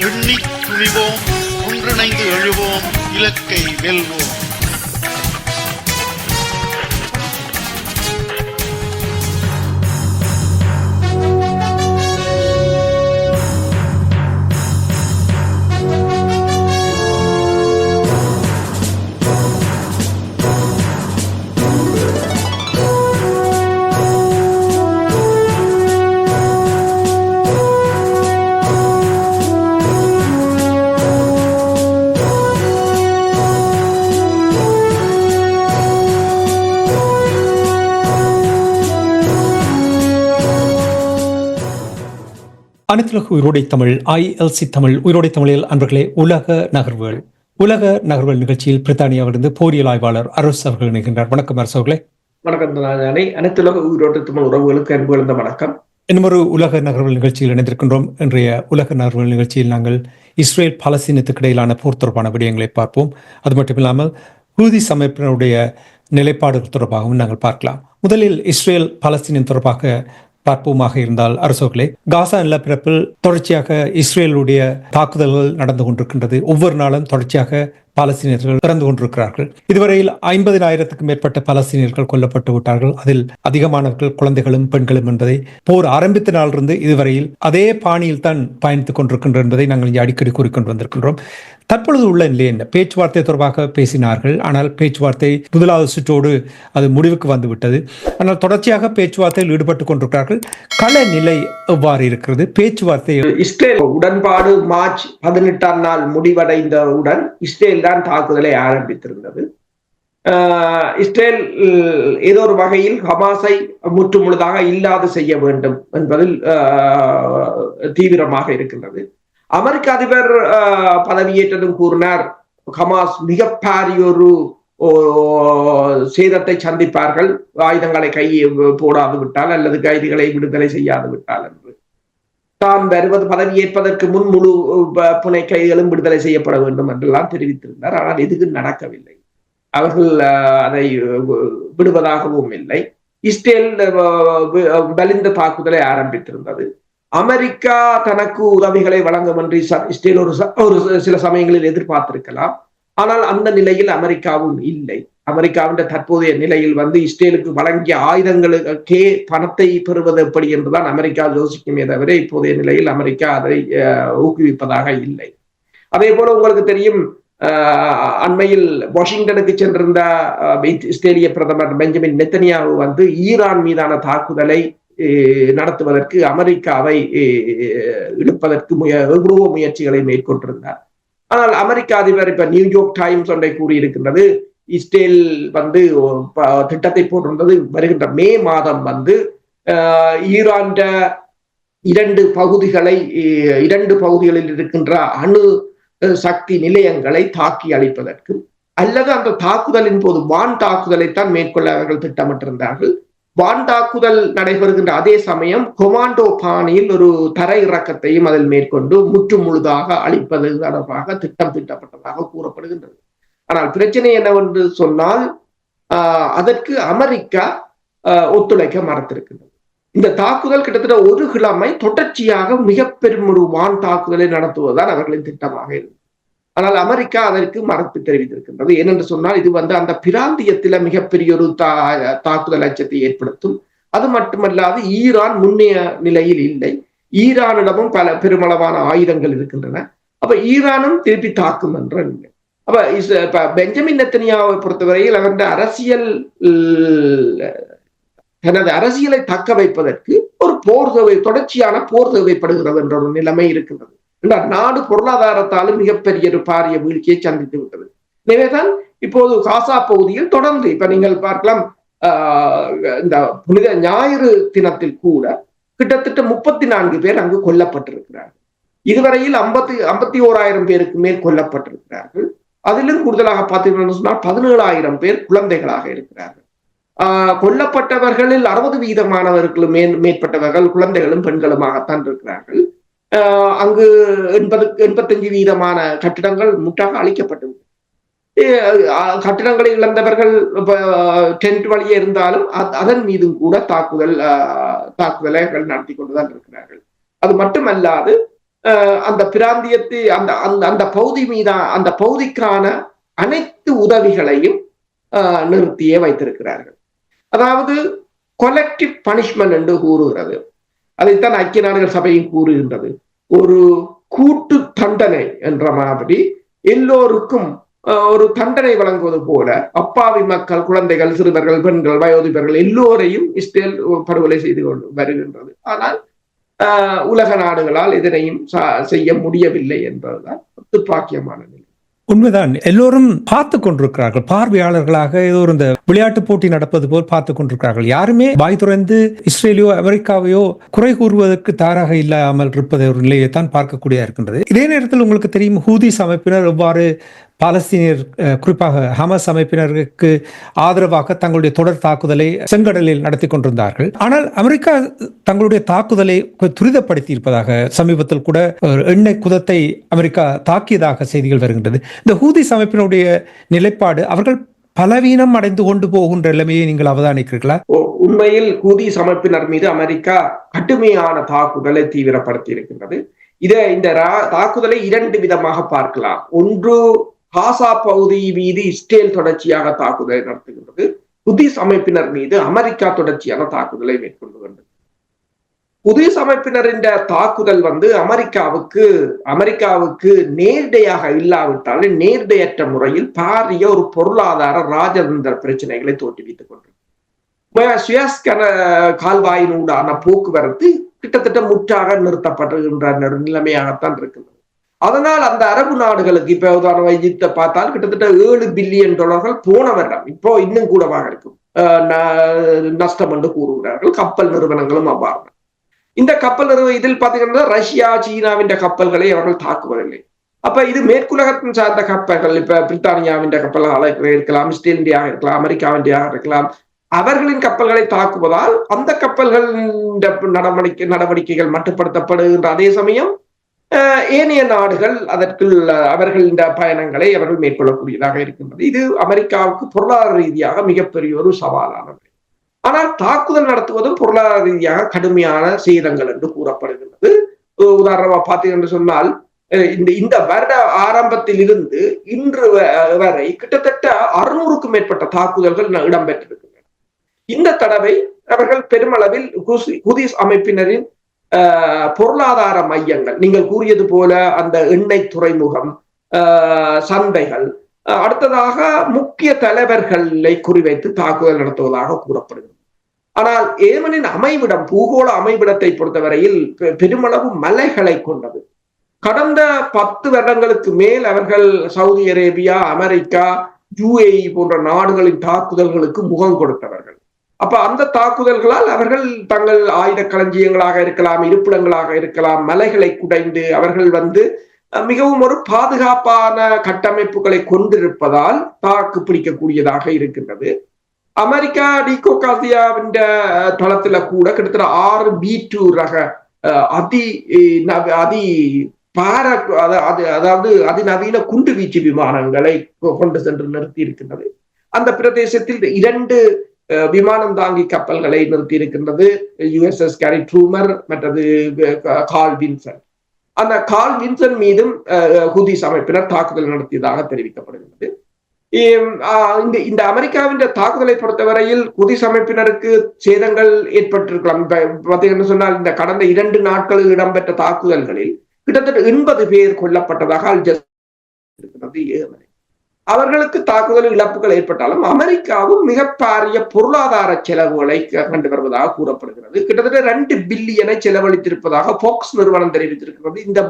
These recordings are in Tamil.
எண்ணித் துணிவோம், ஒன்றிணைந்து எழுவோம், இலக்கை வெல்வோம். அனைத்துலக உயிரோடை தமிழ் ILC தமிழ் உயிரோடை தமிழில் அன்பர்களே, உலக நகர்வுகள் நிகழ்ச்சியில் பிரித்தானியாவிலிருந்து போரியல் ஆய்வாளர் அரசு அவர்கள் இணைகின்றார். வணக்கம் அரசு அவர்களே. வணக்கம். அனைத்துலக உயிரோட்ட தமிழ் உறவுகளுக்கு அன்பு கலந்த வணக்கம். இன்னொரு உலக நகர்வுகள் நிகழ்ச்சியில் இணைந்திருக்கின்றோம். இன்றைய உலக நகர்வுகள் நிகழ்ச்சியில் நாங்கள் இஸ்ரேல் பாலஸ்தீனத்துக்கு இடையிலான போர் தொடர்பான விடயங்களை பார்ப்போம். அது மட்டுமில்லாமல் ஹூதி அமைப்பினருடைய நிலைப்பாடுகள் தொடர்பாகவும் நாங்கள் பார்க்கலாம். முதலில் இஸ்ரேல் பாலஸ்தீனம் தொடர்பாக பார்ப்போமாக இருந்தால் அரசோர்களே, காசா நிலப்பரப்பில் தொடர்ச்சியாக இஸ்ரேலுடைய தாக்குதல்கள் நடந்து கொண்டிருக்கின்றது. ஒவ்வொரு நாளும் தொடர்ச்சியாக பாலஸ்தீனியர்கள் இறந்து கொண்டிருக்கிறார்கள். இதுவரையில் 50,000க்கும் மேற்பட்ட பாலஸ்தீனியர்கள் கொல்லப்பட்டு விட்டார்கள். அதில் அதிகமானவர்கள் குழந்தைகளும் பெண்களும் என்பதை போர் ஆரம்பித்த நாளிலிருந்து இதுவரையில் அதே பாணியில் தான் பயணித்துக் கொண்டிருக்கின்றோம் என்பதை நாங்கள் இங்கே அடிக்கடி கூறிக்கொண்டு வந்திருக்கின்றோம். தற்பொழுது உள்ள நிலை என்ன? பேச்சுவார்த்தை தொடர்பாக பேசினார்கள். ஆனால் பேச்சுவார்த்தை முதலாவது சுற்றோடு அது முடிவுக்கு வந்துவிட்டது. ஆனால் தொடர்ச்சியாக பேச்சுவார்த்தையில் ஈடுபட்டுக் கொண்டிருக்கிறார்கள். கள நிலை எவ்வாறு இருக்கிறது? பேச்சுவார்த்தை இஸ்ரேல் உடன்பாடு மார்ச் 18ஆம் நாள் முடிவடைந்தவுடன் இஸ்ரேல் தான் தாக்குதலை ஆரம்பித்திருந்தது. இஸ்ரேல் ஏதோ ஒரு வகையில் ஹமாஸை முற்று முழுதாக இல்லாது செய்ய வேண்டும் என்பதில் தீவிரமாக இருக்கின்றது. அமெரிக்க அதிபர் பதவியேற்றதும் கூறினார், ஹமாஸ் மிக பாரியொரு சேதத்தை சந்திப்பார்கள் ஆயுதங்களை போடாது விட்டால் அல்லது கைதிகளை விடுதலை செய்யாது விட்டால் என்று. தான் பதவியேற்பதற்கு முன் முழு புனை கைதிகளும் விடுதலை செய்யப்பட வேண்டும் என்றெல்லாம் தெரிவித்திருந்தார். ஆனால் எதுவும் நடக்கவில்லை. அவர்கள் அதை விடுவதாகவும் இல்லை. இஸ்ரேல் வலிந்த தாக்குதலை ஆரம்பித்திருந்தது. அமெரிக்கா தனக்கு உதவிகளை வழங்கும் என்று இஸ்ரேல் ஒரு சில சமயங்களில் எதிர்பார்த்திருக்கலாம். ஆனால் அந்த நிலையில் அமெரிக்காவும் இல்லை. அமெரிக்காவின் தற்போதைய நிலையில் இஸ்ரேலுக்கு வழங்கிய ஆயுதங்களுக்கே பணத்தை பெறுவது எப்படி என்றுதான் அமெரிக்கா யோசிக்குமே தவிர இப்போதைய நிலையில் அமெரிக்கா அதை ஊக்குவிப்பதாக இல்லை. அதே போல உங்களுக்கு தெரியும், அண்மையில் வாஷிங்டனுக்கு சென்றிருந்த இஸ்ரேலிய பிரதமர் பெஞ்சமின் நெத்தனியாஹு ஈரான் மீதான தாக்குதலை நடத்துவதற்கு அமெரிக்காவை இழுப்பதற்கு எவ்வளவோ முயற்சிகளை மேற்கொண்டிருந்தார். ஆனால் அமெரிக்க அதிபர் இப்ப நியூயார்க் டைம்ஸ் ஒன்றை கூறியிருக்கின்றது, இஸ்ரேல் திட்டத்தை போட்டிருந்தது வருகின்ற மே மாதம் ஈரான் இரண்டு பகுதிகளில் இருக்கின்ற அணு சக்தி நிலையங்களை தாக்கி அழிப்பதற்கு அல்லது அந்த தாக்குதலின் போது வான் தாக்குதலைத்தான் மேற்கொள்ள அவர்கள் திட்டமிட்டிருந்தார்கள். வான் தாக்குதல் நடைபெறுகின்ற அதே சமயம் கொமாண்டோ பாணியில் ஒரு தரை இறக்கத்தையும் அதில் மேற்கொண்டு முற்று முழுதாக அழிப்பது தொடர்பாக திட்டப்பட்டதாக கூறப்படுகின்றது. ஆனால் பிரச்சனை என்னவென்று சொன்னால், அதற்கு அமெரிக்கா ஒத்துழைக்க மறுத்திருக்கின்றது. இந்த தாக்குதல் கிட்டத்தட்ட ஒரு கிழமை தொடர்ச்சியாக மிக பெரும் ஒரு வான் தாக்குதலை நடத்துவதுதான் அவர்களின் திட்டமாக இருந்தது. ஆனால் அமெரிக்கா அதற்கு மறுப்பு தெரிவித்திருக்கின்றது. ஏனென்று சொன்னால், இது அந்த பிராந்தியத்தில மிகப்பெரிய ஒரு தாக்குதல் அச்சத்தை ஏற்படுத்தும். அது மட்டுமல்லாது ஈரான் முன்னைய நிலையில் இல்லை. ஈரானிடமும் பல பெருமளவான ஆயுதங்கள் இருக்கின்றன. அப்ப ஈரானும் திருப்பி தாக்கும் என்ற நிலை. அப்ப பெஞ்சமின் நெத்தனியாவை பொறுத்தவரையில் தனது அரசியலை தக்க வைப்பதற்கு ஒரு தொடர்ச்சியான போர் தேவைப்படுகிறது என்ற ஒரு நிலைமை இருக்கின்றது. நாடு பொருளாதாரத்தாலும் மிகப்பெரிய ஒரு பாரிய வீழ்ச்சியை சந்தித்து விட்டது. எனவேதான் இப்போது காசா பகுதியில் தொடர்ந்து இப்ப நீங்கள் பார்க்கலாம், இந்த புனித ஞாயிறு தினத்தில் கூட கிட்டத்தட்ட 34 பேர் அங்கு கொல்லப்பட்டிருக்கிறார்கள். இதுவரையில் 51,000 பேருக்கு மேல் கொல்லப்பட்டிருக்கிறார்கள். அதிலும் கூடுதலாக பார்த்தீங்கன்னா சொன்னால் 17,000 பேர் குழந்தைகளாக இருக்கிறார்கள். கொல்லப்பட்டவர்களில் 60% மேற்பட்டவர்கள் குழந்தைகளும் பெண்களுமாகத்தான் இருக்கிறார்கள். அங்கு 85% கட்டிடங்கள் முற்றாக அழிக்கப்பட்டு கட்டிடங்களை இழந்தவர்கள் டென்ட் வழியே இருந்தாலும் அதன் மீதும் கூட தாக்குதலை நடத்தி கொண்டுதான் இருக்கிறார்கள். அது மட்டுமல்லாது அந்த பிராந்தியத்தை அந்த பகுதி அந்த பகுதிக்கான அனைத்து உதவிகளையும் நிறுத்தியே வைத்திருக்கிறார்கள். அதாவது கொலெக்டிவ் பனிஷ்மெண்ட் என்று கூறுகிறது. அதைத்தான் ஐக்கிய நாடுகள் சபையும் கூறுகின்றது. ஒரு கூட்டு தண்டனை என்ற மாதிரி எல்லோருக்கும் ஒரு தண்டனை வழங்குவது போல அப்பாவி மக்கள், குழந்தைகள், சிறுவர்கள், பெண்கள், வயோதிபர்கள் எல்லோரையும் இஸ்ரேல் படுகொலை செய்து கொண்டு வருகின்றது. ஆனால் உலக நாடுகளால் இதனையும் செய்ய முடியவில்லை என்பதுதான் துப்பாக்கியமான நிலை. உண்மைதான். எல்லோரும் பார்த்து கொண்டிருக்கிறார்கள், பார்வையாளர்களாக ஏதோ இந்த விளையாட்டு போட்டி நடப்பது போல் பார்த்து கொண்டிருக்கிறார்கள். யாருமே வாய் துறந்து இஸ்ரேலையோ அமெரிக்காவையோ குறை கூறுவதற்கு தயாராக இல்லாமல் இருப்பது ஒரு நிலையை தான் பார்க்கக்கூடியதாக இருக்கின்றது. இதே நேரத்தில் உங்களுக்கு தெரியும், ஹூதிஸ் அமைப்பினர் எவ்வாறு பாலஸ்தீனியர், குறிப்பாக ஹமாஸ் அமைப்பினருக்கு ஆதரவாக தங்களுடைய தொடர் தாக்குதலை செங்கடலில் நடத்தி கொண்டிருந்தார்கள். ஆனால் அமெரிக்கா தங்களுடைய தாக்குதலை துரிதப்படுத்தி இருப்பதாக சமீபத்தில் கூட எண்ணெய் குதத்தை அமெரிக்கா தாக்கியதாக செய்திகள் வருகின்றது. இந்த ஹூதிஸ் அமைப்பினுடைய நிலைப்பாடு, அவர்கள் பலவீனம் அடைந்து கொண்டு போகின்ற நிலைமையை நீங்கள் அவதானிக்கிறீர்களா? உண்மையில் ஹூதிஸ் அமைப்பினர் மீது அமெரிக்கா கடுமையான தாக்குதலை தீவிரப்படுத்தி இருக்கின்றது. இந்த தாக்குதலை 2 விதமாக பார்க்கலாம். ஒன்று, காசா பகுதி மீது இஸ்ரேல் தொடர்ச்சியாக தாக்குதலை நடத்துகின்றது. ஹூதிஸ் அமைப்பினர் மீது அமெரிக்கா தொடர்ச்சியான தாக்குதலை மேற்கொள்ளுகின்றது. ஹூதிஸ் அமைப்பினரின் தாக்குதல் அமெரிக்காவுக்கு நேரடியாக இல்லாவிட்டாலும் நேரடியற்ற முறையில் பாரிய ஒரு பொருளாதார ராஜதந்திர பிரச்சனைகளை தோற்றுவித்துக் கொண்டிருக்கிறது. சுயஸ் கால்வாயினூடான போக்குவரத்து கிட்டத்தட்ட முற்றாக நிறுத்தப்படுகின்ற நிலைமையாகத்தான் இருக்கின்றது. அதனால் அந்த அரபு நாடுகளுக்கு, இப்ப உதாரணம் எகிப்தை பார்த்தால் கிட்டத்தட்ட $7 பில்லியன் போன வருடம், இப்போ இன்னும் கூடவாக இருக்கும் நஷ்டம் என்று கூறுகிறார்கள். கப்பல் நிறுவனங்களும் அவ்வாறு. இந்த கப்பல் இதில் பாத்தீங்கன்னா ரஷ்யா, சீனாவின் கப்பல்களை அவர்கள் தாக்குவதில்லை. அப்ப இது மேற்குலகத்தின் சார்ந்த கப்பல்கள், இப்ப பிரித்தானியாவின் கப்பல்களாக இருக்கலாம், இஸ்ரேலியாக இருக்கலாம், அமெரிக்காவின்டியாக இருக்கலாம், அவர்களின் கப்பல்களை தாக்குவதால் அந்த கப்பல்களின் நடவடிக்கைகள் மட்டுப்படுத்தப்படுகின்ற அதே சமயம் ஏனைய நாடுகள் அதற்குள் அவர்களின் பயணங்களை அவர்கள் மேற்கொள்ளக்கூடியதாக இருக்கின்றது. இது அமெரிக்காவுக்கு பொருளாதார ரீதியாக மிகப்பெரிய ஒரு சவாலானது. ஆனால் தாக்குதல் நடத்துவதும் பொருளாதார ரீதியாக கடுமையான சேதங்கள் என்று கூறப்படுகின்றது. உதாரணமா பார்த்தீங்கன்னு சொன்னால், இந்த வருட ஆரம்பத்தில் இருந்து இன்று வரை கிட்டத்தட்ட 600க்கும் மேற்பட்ட தாக்குதல்கள் இடம்பெற்றிருக்கின்றன. இந்த தடவை அவர்கள் பெருமளவில் ஹூதிஸ் அமைப்பினரின் பொருளாதார மையங்கள், நீங்கள் கூறியது போல அந்த எண்ணெய் துறைமுகம், சந்தைகள், அடுத்ததாக முக்கிய தலைவர்களை குறிவைத்து தாக்குதல் நடத்துவதாக கூறப்படுகிறது. ஆனால் ஏமனின் அமைவிடம், பூகோள அமைவிடத்தை பொறுத்தவரையில் பெருமளவு மலைகளை கொண்டது. கடந்த 10 வருடங்களுக்கு மேல் அவர்கள் சவுதி அரேபியா, அமெரிக்கா, UAE போன்ற நாடுகளின் தாக்குதல்களுக்கு முகம் கொடுத்தவர்கள். அப்ப அந்த தாக்குதல்களால் அவர்கள் தங்கள் ஆயுத களஞ்சியங்களாக இருக்கலாம், இருப்பிடங்களாக இருக்கலாம், மலைகளை குடைந்து அவர்கள் மிகவும் ஒரு பாதுகாப்பான கட்டமைப்புகளை கொண்டிருப்பதால் தாக்கு பிடிக்கக்கூடியதாக இருக்கின்றது. அமெரிக்கா டிகோகாசியாவின் தளத்துல கூட கிட்டத்தட்ட 6 B2 ரக அதாவது அதிநவீன குண்டு வீச்சு விமானங்களை கொண்டு சென்று நிறுத்தி இருக்கின்றது. அந்த பிரதேசத்தில் 2 விமானம் தாங்கி கப்பல்களை நிறுத்தி இருக்கின்றது. USS கேரி ட்ரூமர், மற்றது கார்ல் வின்சன். அந்த கார்ல் வின்சன் மீதும் ஹூதிஸ் அமைப்பினர் தாக்குதல் நடத்தியதாக தெரிவிக்கப்படுகிறது. இந்த அமெரிக்காவின் தாக்குதலை பொறுத்தவரையில் ஹூதிஸ் அமைப்பினருக்கு சேதங்கள் ஏற்பட்டிருக்கலாம். பார்த்தீங்கன்னு சொன்னால், இந்த கடந்த 2 நாட்களில் இடம்பெற்ற தாக்குதல்களில் கிட்டத்தட்ட 80 பேர் கொல்லப்பட்டதாக அல் ஜஸீரா இருக்கிறது. அவர்களுக்கு தாக்குதல் இழப்புகள் ஏற்பட்டாலும் அமெரிக்காவும் மிக பாரிய பொருளாதார செலவுகளை கண்டு வருவதாக கூறப்படுகிறது. கிட்டத்தட்ட 2 பில்லியனை செலவழித்திருப்பதாக ஃபாக்ஸ் நிறுவனம் தெரிவித்திருக்கிறது. இந்த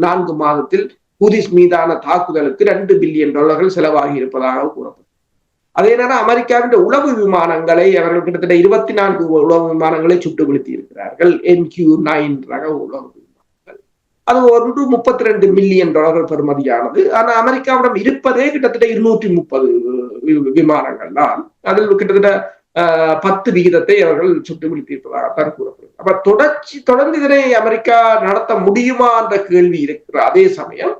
4 மாதத்தில் ஹூதிஸ் மீதான தாக்குதலுக்கு $2 பில்லியன் செலவாகி இருப்பதாக கூறப்படுகிறது. அதே நேரம் அமெரிக்காவின் உளவு விமானங்களை அவர்கள் கிட்டத்தட்ட 24 உளவு விமானங்களை சுட்டு வீழ்த்தி இருக்கிறார்கள். MQ-9 ரக உளவு விமானங்கள். அது ஒன்று $32 மில்லியன் பெறுமதியானது. ஆனா அமெரிக்காவிடம் இருப்பதே கிட்டத்தட்ட 230 விமானங்கள் தான். அதில் கிட்டத்தட்ட 10% அவர்கள் சுட்டு வீழ்த்தியிருப்பதாகத்தான் கூறப்படுகிறது. அப்ப தொடர்ந்து இதனை அமெரிக்கா நடத்த முடியுமா என்ற கேள்வி இருக்கிற அதே சமயம்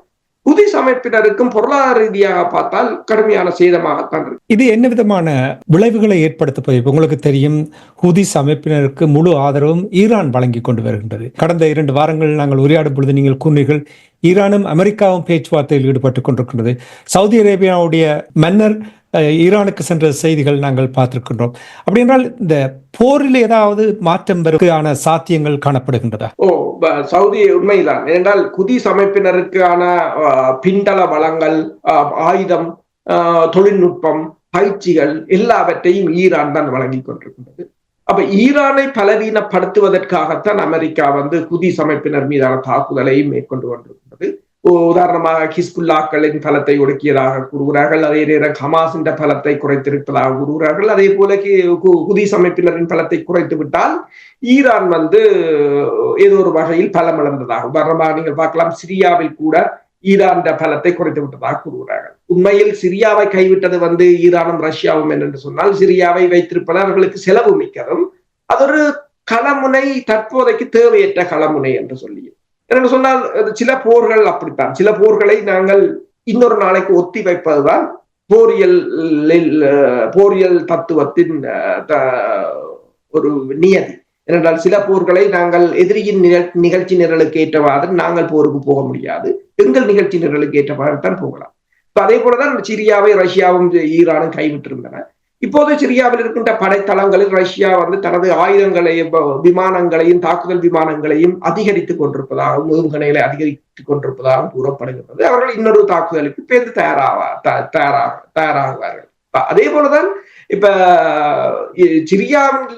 ஹூதிஸ் அமைப்பினருக்கும் பொருளாதார ரீதியாக பார்த்தால் கடுமையான சேதமாகத்தான் இருக்கு. இது என்ன விதமான விளைவுகளை ஏற்படுத்த போய் உங்களுக்கு தெரியும், ஹூதிஸ் அமைப்பினருக்கு முழு ஆதரவும் ஈரான் வழங்கி கொண்டு வருகின்றது. கடந்த 2 வாரங்கள் நாங்கள் உரையாடும் பொழுது நீங்கள் கூறினீர்கள் ஈரானும் அமெரிக்காவும் பேச்சுவார்த்தையில் ஈடுபட்டுக் கொண்டிருக்கின்றது. சவுதி அரேபியாவுடைய மன்னர் ஈரானுக்கு சென்ற செய்திகள் நாங்கள் பார்த்திருக்கின்றோம். அப்படி என்றால் இந்த போரில் ஏதாவது மாற்றம் வருவதற்கான சாத்தியங்கள் காணப்படுகின்றதா? சவுதி உண்மைதான். ஏனென்றால் ஹூதிஸ் அமைப்பினருக்கான பிண்டல வளங்கள், ஆயுதம், தொழில்நுட்பம், பயிற்சிகள் எல்லாவற்றையும் ஈரான் தான் வழங்கி கொண்டிருக்கின்றது. அப்ப ஈரானை பலவீனப்படுத்துவதற்காகத்தான் அமெரிக்கா ஹூதிஸ் அமைப்பினர் மீதான தாக்குதலையும் மேற்கொண்டு கொண்டிருக்கின்றது. உதாரணமாக ஹிஸ்புல்லாக்களின் பலத்தை ஒடுக்கியதாக கூறுகிறார்கள். அதே நேரம் ஹமாஸின் பலத்தை குறைத்திருப்பதாக கூறுகிறார்கள். அதே போல ஹூதிஸ் அமைப்பினரின் பலத்தை குறைத்து விட்டால் ஈரான் ஏதோ ஒரு வகையில் பலம் இழந்ததாக. உதாரணமாக நீங்கள் பார்க்கலாம், சிரியாவில் கூட ஈரான் பலத்தை குறைத்து விட்டதாக கூறுகிறார்கள். உண்மையில் சிரியாவை கைவிட்டது ஈரானும் ரஷ்யாவும் என்று சொன்னால், சிரியாவை வைத்திருப்பது அவர்களுக்கு செலவு மிக்கதும், அது ஒரு களமுனை, தற்போதைக்கு தேவையற்ற களமுனை என்று சொல்லி. என்று சொன்னால் சில போர்கள் அப்படித்தான். சில போர்களை நாங்கள் இன்னொரு நாளைக்கு ஒத்தி வைப்பதுதான் போரியல் தத்துவத்தின் ஒரு நியதி. ஏனென்றால் சில போர்களை நாங்கள் எதிரியின் நிகழ்ச்சி நிரலுக்கு ஏற்றவாறு நாங்கள் போருக்கு போக முடியாது. எங்கள் நிகழ்ச்சி நிரலுக்கு ஏற்றவாறு தான் போகலாம். அதே போலதான் சிரியாவை ரஷ்யாவும் ஈரானும் கைவிட்டிருந்தன. இப்போது சிரியாவில் இருக்கின்ற படைத்தளங்களில் ரஷ்யா தனது ஆயுதங்களையும் விமானங்களையும் தாக்குதல் விமானங்களையும் அதிகரித்துக் கொண்டிருப்பதாகவும் ஏவுகணைகளை அதிகரித்துக் கொண்டிருப்பதாகவும் கூறப்படுகிறது. அவர்கள் இன்னொரு தாக்குதலுக்கு பேருந்து தயாராகுவார்கள். அதே போலதான் இப்ப சிரியாவின்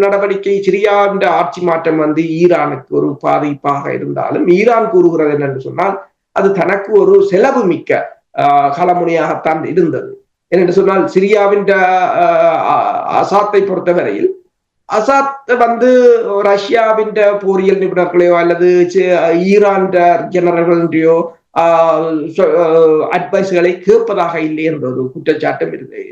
நடவடிக்கை, சிரியாவின் ஆட்சி மாற்றம் ஈரானுக்கு ஒரு பாதிப்பாக இருந்தாலும் ஈரான் கூறுகிறது என்னென்று சொன்னால் அது தனக்கு ஒரு செலவு மிக்க களமுனையாகத்தான் இருந்தது. என்று சொன்னால் சிரியாவின் அசாத்தை பொறுத்தவரையில் அசாத் ரஷ்யாவின் போரியல் நிபுணர்களையோ அல்லது ஈரான் ஜெனரல்களையோ அட்வைஸ்களை கேட்பதாக இல்லை என்ற ஒரு குற்றச்சாட்டும் இருக்கு.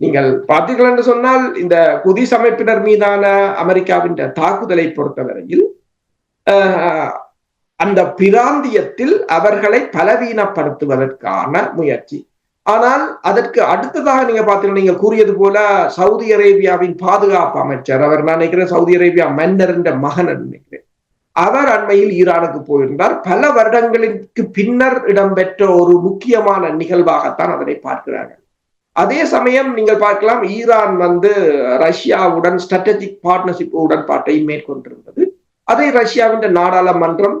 நீங்கள் பார்த்தீர்கள் என்று சொன்னால் இந்த ஹூதிஸ் அமைப்பினர் மீதான அமெரிக்காவின் தாக்குதலை பொறுத்தவரையில் அந்த பிராந்தியத்தில் அவர்களை பலவீனப்படுத்துவதற்கான முயற்சி. ஆனால் அதற்கு அடுத்ததாக நீங்க பாத்தீங்கன்னா, நீங்க கூறியது போல சவுதி அரேபியாவின் பாதுகாப்பு அமைச்சர், அவர் நான் நினைக்கிறேன் சவுதி அரேபியா மன்னரின் மகன் நினைக்கிறேன், அவர் அண்மையில் ஈரானுக்கு போயிருந்தார். பல வருடங்களுக்கு பின்னர் இடம்பெற்ற ஒரு முக்கியமான நிகழ்வாகத்தான் அதனை பார்க்கிறார்கள். அதே சமயம் நீங்கள் பார்க்கலாம், ஈரான் ரஷ்யாவுடன் ஸ்ட்ராட்டஜிக் பார்ட்னர்ஷிப் உடன்பாட்டை மேற்கொண்டிருந்தது. அதை ரஷ்யாவின் நாடாளுமன்றம்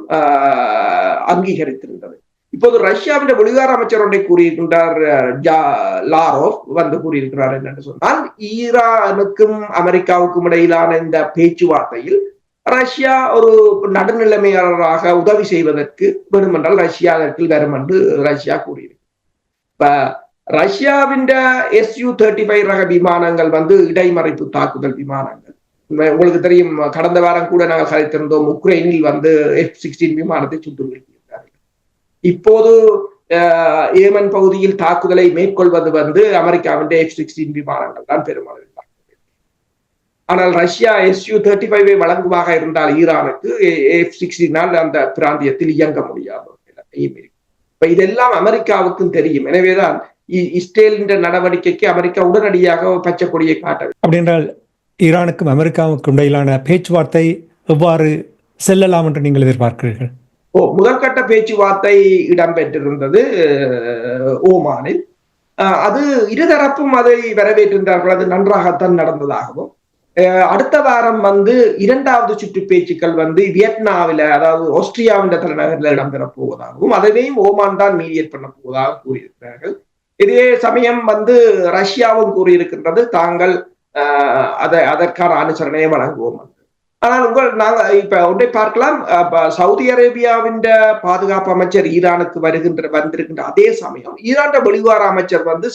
அங்கீகரித்திருந்தது. இப்போது ரஷ்யாவின் வெளிவார அமைச்சர் ஒன்றை கூறியிருக்கின்றார், லாரோவ் கூறியிருக்கிறார் என்னென்று சொன்னால், ஈரானுக்கும் அமெரிக்காவுக்கும் இடையிலான இந்த பேச்சுவார்த்தையில் ரஷ்யா ஒரு நடுநிலைமையாளராக உதவி செய்வதற்கு வேண்டுமென்றால் ரஷ்யா அதற்கு வரும் என்று ரஷ்யா கூறியிருக்கு. இப்ப ரஷ்யாவின் Su-35 ரக விமானங்கள் இடைமறைப்பு தாக்குதல் விமானங்கள். உங்களுக்கு தெரியும், கடந்த வாரம் கூட நாங்கள் கதைத்திருந்தோம், உக்ரைனில் F-16 விமானத்தை சுட்டு வீழ்த்தியிருக்கிறார்கள். இப்போது ஏமன் பகுதியில் தாக்குதலை மேற்கொள்வது அமெரிக்காவின் F-16 விமானங்கள் தான் பெருமளவில். ஆனால் ரஷ்யா Su-35 வழங்குவாக இருந்தால் ஈரானுக்கு F-16 அந்த பிராந்தியத்தில் இயங்க முடியாது. இப்ப இதெல்லாம் அமெரிக்காவுக்கும் தெரியும். எனவேதான் இஸ்ரேலின் நடவடிக்கைக்கு அமெரிக்கா உடனடியாக பச்சை கொடியை காட்ட. அப்படி என்றால் ஈரானுக்கும் அமெரிக்காவுக்கும் இடையிலான பேச்சுவார்த்தை எவ்வாறு செல்லலாம் என்று நீங்கள் எதிர்பார்க்கிறீர்கள்? முதற்கட்ட பேச்சுவார்த்தை இடம்பெற்றிருந்தது ஓமானில். அது இருதரப்பும் அதை வரவேற்றிருந்தார்கள். அது நன்றாகத்தான் நடந்ததாகவும், அடுத்த வாரம் இரண்டாவது சுற்று பேச்சுக்கள் வியட்நாமில, அதாவது ஆஸ்திரியாவின் தலைநகரில் இடம்பெறப் போவதாகவும், அதனையும் ஓமான் தான் மீடியேட் பண்ண போவதாக கூறியிருக்கிறார்கள். இதே சமயம் ரஷ்யாவும் கூறியிருக்கின்றது தாங்கள் அதற்கான அனுசரணையை வழங்குவோம். ஆனால் நாங்க இப்ப ஒன்றை பார்க்கலாம், சவுதி அரேபியாவின் பாதுகாப்பு அமைச்சர் ஈரானுக்கு வந்திருக்கின்ற அதே சமயம் ஈரான் வெளிவார அமைச்சர் வந்து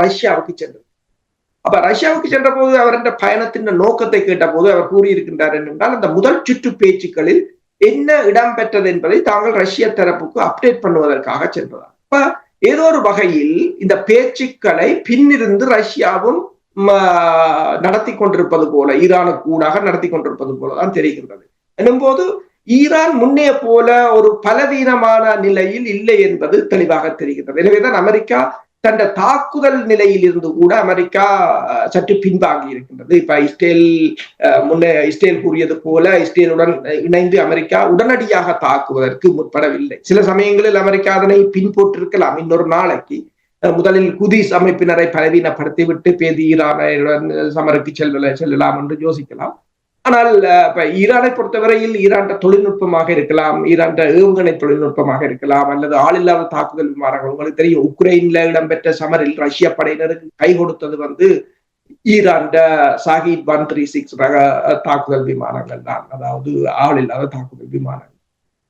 ரஷ்யாவுக்கு சென்றார். அப்ப ரஷ்யாவுக்கு சென்ற போது அவருடைய பயணத்தின் நோக்கத்தை கேட்ட போது அவர் கூறியிருக்கின்றார் என்றால், அந்த முதல் சுற்று பேச்சுக்களில் என்ன இடம்பெற்றது என்பதை தாங்கள் ரஷ்ய தரப்புக்கு அப்டேட் பண்ணுவதற்காக சென்றதார். அப்ப ஏதோ ஒரு வகையில் இந்த பேச்சுக்களை பின்னிருந்து ரஷ்யாவும் நடத்தி கொண்டிருப்பது போல, ஈரானுக்கு ஊடாக நடத்தி கொண்டிருப்பது போலதான் தெரிகின்றது. எனும்போது ஈரான் முன்னே போல ஒரு பலவீனமான நிலையில் இல்லை என்பது தெளிவாக தெரிகின்றது. எனவேதான் அமெரிக்கா தன் தாக்குதல் நிலையில் இருந்து கூட அமெரிக்கா சற்று பின்வாங்கி இருக்கின்றது. இப்ப இஸ்ரேல் கூறியது போல இஸ்ரேலுடன் இணைந்து அமெரிக்கா உடனடியாக தாக்குவதற்கு முற்படவில்லை. சில சமயங்களில் அமெரிக்கா அதனை பின்போட்டிருக்கலாம். இன்னொரு நாளைக்கு முதலில் குதிஸ் அமைப்பினரை பலவீனப்படுத்திவிட்டு பேதி ஈரானுடன் சமருக்கு செல்லலாம் என்று யோசிக்கலாம். ஆனால் இப்ப ஈரானை பொறுத்தவரையில் ஈரான் தொழில்நுட்பமாக இருக்கலாம், ஈரான் ஏவுகணை தொழில்நுட்பமாக இருக்கலாம், அல்லது ஆளில்லாத தாக்குதல் விமானங்கள். உங்களுக்கு தெரியும், உக்ரைன்ல இடம்பெற்ற சமரில் ரஷ்ய படையினருக்கு கை கொடுத்தது வந்து ஈரான் சாகித் 136 ரக தாக்குதல் விமானங்கள் தான், அதாவது ஆளில்லாத தாக்குதல் விமானங்கள்.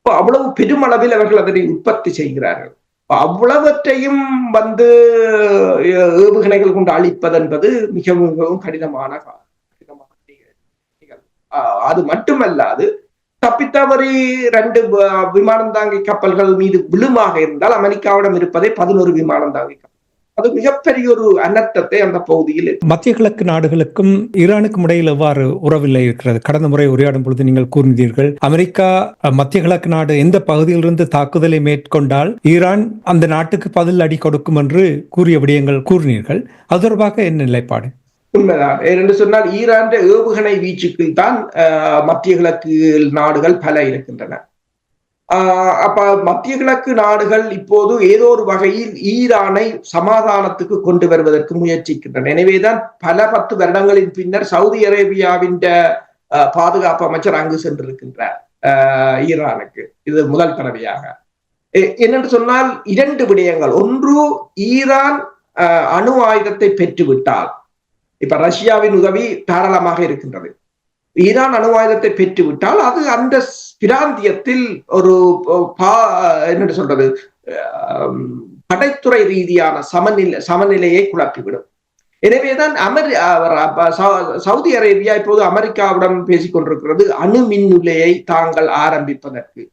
அவ்வளவு பெருமளவில் அவர்கள் அதனை உற்பத்தி செய்கிறார்கள். அவ்வளவற்றையும் வந்து ஏவுகணைகள் கொண்டு அழிப்பது என்பது மிகவும் மிகவும் கடினமான அது மட்டுமல்லாது, தப்பித்தவறி 2 விமானம் தாங்கி கப்பல்கள் மீது விழுமாக இருந்தால் அமெரிக்காவிடம் இருப்பதே 11 விமானம் தாங்கி கப்பல். அது மிகப்பெரிய ஒரு அனர்த்தத்தை அந்த பகுதியில். மத்திய கிழக்கு நாடுகளுக்கும் ஈரானுக்கும் இடையில் எவ்வாறு உறவில்லை இருக்கிறது? கடந்த முறை உரையாடும் பொழுது நீங்கள் கூறினீர்கள், அமெரிக்கா மத்திய கிழக்கு நாடு எந்த பகுதியிலிருந்து தாக்குதலை மேற்கொண்டால் ஈரான் அந்த நாட்டுக்கு பதில் அடி கொடுக்கும் என்று கூறிய விடயங்கள் கூறினீர்கள். அது தொடர்பாக என்ன நிலைப்பாடு? உண்மைதான். ஏனென்று சொன்னால் ஈரான் ஏவுகணை வீச்சுக்கு தான் மத்திய கிழக்கு நாடுகள் பல இருக்கின்றன. அப்ப மத்திய கிழக்கு நாடுகள் இப்போது ஏதோ ஒரு வகையில் ஈரானை சமாதானத்துக்கு கொண்டு வருவதற்கு முயற்சிக்கின்றன. எனவேதான் பல 10 வருடங்களின் பின்னர் சவுதி அரேபியாவின் பாதுகாப்பு அமைச்சர் அங்கு சென்றிருக்கின்றார் ஈரானுக்கு. இது முதல் தடவையாக. என்னென்று சொன்னால் 2 விடயங்கள். ஒன்று, ஈரான் அணு ஆயுதத்தை பெற்றுவிட்டால், இப்ப ரஷ்யாவின் உதவி தாராளமாக இருக்கின்றது, ஈரான் அணு ஆயுதத்தை பெற்றுவிட்டால் அது அந்த பிராந்தியத்தில் ஒரு என்ன சொல்றது படைத்துறை ரீதியான சமநிலையை குழப்பிவிடும். எனவேதான் சவுதி அரேபியா இப்போது அமெரிக்காவுடன் பேசிக் கொண்டிருக்கிறது அணு மின் நிலையை தாங்கள் ஆரம்பிப்பதற்கு.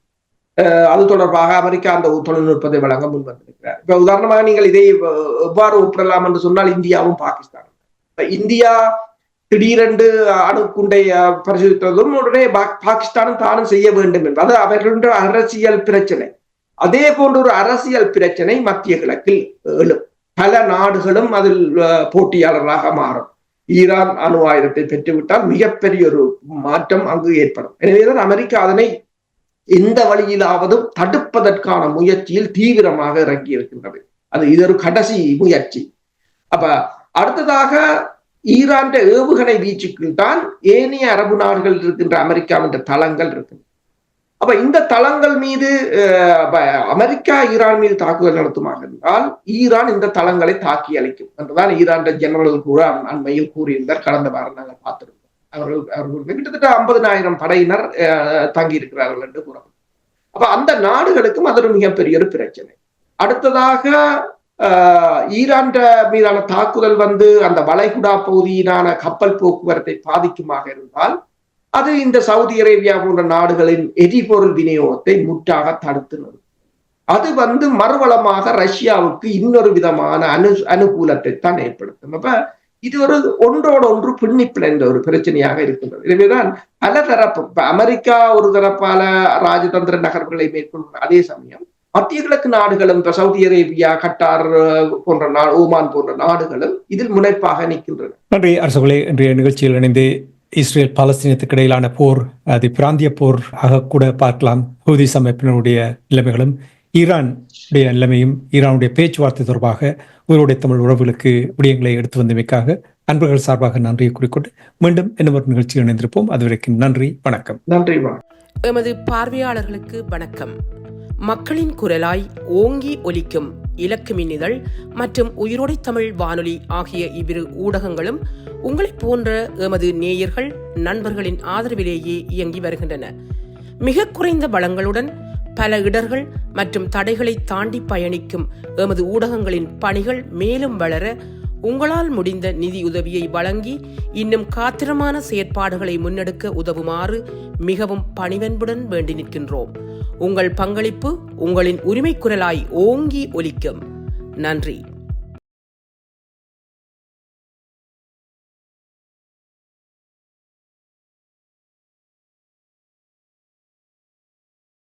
அது தொடர்பாக அமெரிக்கா அந்த தொழில்நுட்பத்தை வழங்க முன் வந்திருக்கிறார். இப்ப உதாரணமாக நீங்கள் இதை எவ்வாறு ஒப்பிடலாம் என்று சொன்னால், இந்தியாவும் பாகிஸ்தானும். இந்தியா திடீரென்று அணுகுண்டை பரிசோதித்ததும் உடனே பாகிஸ்தானும் தானும் செய்ய வேண்டும் என்பது அவர்களுடைய அரசியல் பிரச்சனை. அதே போன்ற ஒரு அரசியல் பிரச்சனை மத்திய கிழக்கில் எழும். பல நாடுகளும் அதில் போட்டியாளராக மாறும். ஈரான் அணு ஆயுதத்தை பெற்றுவிட்டால் மிகப்பெரிய ஒரு மாற்றம் அங்கு ஏற்படும். எனவேதான் அமெரிக்கா அதனை எந்த வழியிலாவது தடுப்பதற்கான முயற்சியில் தீவிரமாக இறங்கி இருக்கின்றது. இது ஒரு கடைசி முயற்சி. அப்ப அடுத்ததாக ஈரான் ஏவுகணை வீச்சுக்குள் தான் ஏனைய அரபு நாடுகள் இருக்கின்ற அமெரிக்காவின் தளங்கள் இருக்கு. அப்ப இந்த தளங்கள் மீது அமெரிக்கா ஈரான் மீது தாக்குதல் நடத்துமாக இருந்தால் ஈரான் இந்த தளங்களை தாக்கி அளிக்கும் என்றுதான் ஈரான் ஜெனரல் கூட அண்மையில் கூறியிருந்தார். கடந்த வாரம் நாங்கள் பார்த்திருந்தோம். அவர்கள் கிட்டத்தட்ட 50,000 படையினர் தங்கி இருக்கிறார்கள் என்று கூறப்படும். அப்ப அந்த நாடுகளுக்கும் அது ஒரு மிகப்பெரிய ஒரு பிரச்சனை. அடுத்ததாக ஈரான் மீதான தாக்குதல் வந்து அந்த வளைகுடா பகுதியிலான கப்பல் போக்குவரத்தை பாதிக்குமாக இருந்தால் அது இந்த சவுதி அரேபியா போன்ற நாடுகளின் எரிபொருள் விநியோகத்தை முற்றாக தடுத்து நிறுத்தும். அது வந்து மறுவளமாக ரஷ்யாவுக்கு இன்னொரு விதமான அனுகூலத்தை தான் ஏற்படுத்தும். அப்ப இது ஒரு ஒன்றோடு ஒன்று பின்னி பிணைந்த ஒரு பிரச்சனையாக இருக்கின்றது. எனவேதான் பல தரப்பு, அமெரிக்கா ஒரு தரப்பால ராஜதந்திர நகர்வுகளை மேற்கொள்ளும் அதே சமயம் மத்திய கிழக்கு நாடுகளும், சவுதி அரேபியா, கட்டார் போன்ற ஓமான் போன்ற நாடுகளும் இதில் முனைப்பாக நிற்கின்றன. நன்றி அரசுகளே. இன்றைய நிகழ்ச்சியில் இணைந்து இஸ்ரேல் பாலஸ்தீனத்துக்கு இடையிலான போர், அது பிராந்திய போர் ஆக கூட பார்க்கலாம், ஹூதிஸ் அமைப்பினருடைய நிலைமைகளும் ஈரானுடைய நிலைமையும், ஈரானுடைய பேச்சுவார்த்தை தொடர்பாக உங்களுடைய தமிழ் உறவுகளுக்கு விடயங்களை எடுத்து வந்தமைக்காக அன்பர்கள் சார்பாக நன்றியை குறிக்கொண்டு மீண்டும் இன்னொரு நிகழ்ச்சியில் இணைந்திருப்போம். அதுவரைக்கும் நன்றி, வணக்கம். நன்றி. எமது பார்வையாளர்களுக்கு வணக்கம். மக்களின் குரலாய் ஓங்கி ஒலிக்கும் இலக்கு மின்னிதழ் மற்றும் உயிரோடை தமிழ் வானொலி ஆகிய இவ்விரு ஊடகங்களும் உங்களைப் போன்ற எமது நேயர்கள் நண்பர்களின் ஆதரவிலேயே இயங்கி வருகின்றன. மிக குறைந்த வளங்களுடன் பல இடர்கள் மற்றும் தடைகளை தாண்டி பயணிக்கும் எமது ஊடகங்களின் பணிகள் மேலும் வளர உங்களால் முடிந்த நிதியுதவியை வழங்கி இன்னும் காத்திரமான செயற்பாடுகளை முன்னெடுக்க உதவுமாறு மிகவும் பணிவன்புடன் வேண்டி நிற்கின்றோம். உங்கள் பங்களிப்பு உங்களின் உரிமை குரலாய் ஓங்கி ஒலிக்கும். நன்றி.